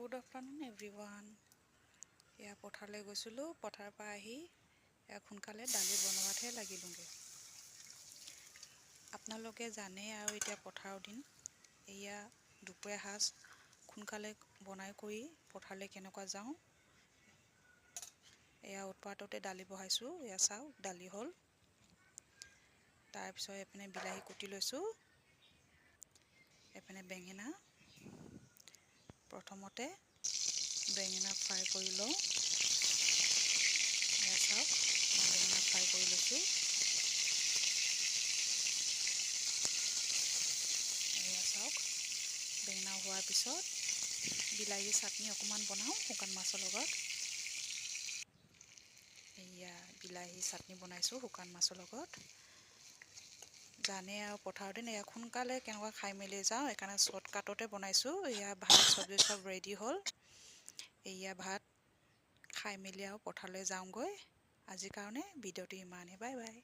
Good afternoon everyone. এয়া পথাৰলৈ গৈছিলোঁ। পথাৰৰ পৰা আহি সোনকালে দালি বনোৱাতহে লাগিলোঁগৈ। আপোনালোকে জানে আৰু এতিয়া পথাৰৰ দিন। এয়া দুপৰীয়া সাজ সোনকালে বনাই কৰি পথাৰলৈ কেনেকুৱা যাওঁ। এয়া উৎপাততে দালি বহাইছোঁ। এয়া চাওক দালি হ'ল। তাৰপিছত এইপিনে বিলাহী কুটি লৈছোঁ। এইপিনে বেঙেনা। প্ৰথমতে বেঙেনা ফ্ৰাই কৰি লওঁ। এয়া চাওক মই বেঙেনা ফ্ৰাই কৰি লৈছোঁ। এয়া চাওক বেঙেনা হোৱাৰ পিছত বিলাহী চাটনি অকণমান বনাওঁ শুকান মাছৰ লগত। এয়া বিলাহী চাটনি বনাইছোঁ শুকান মাছৰ লগত। জানে আৰু পথাৰৰ দিন এয়া সোনকালে কেনেকুৱা খাই মেলি যাওঁ, সেইকাৰণে শ্বৰ্টকাটতে বনাইছোঁ। এয়া ভাত চব্জি চব ৰেডি হ'ল। এয়া ভাত খাই মেলি আৰু পথাৰলৈ যাওঁগৈ। আজিৰ কাৰণে ভিডিঅ'টো ইমানেই। Bye bye.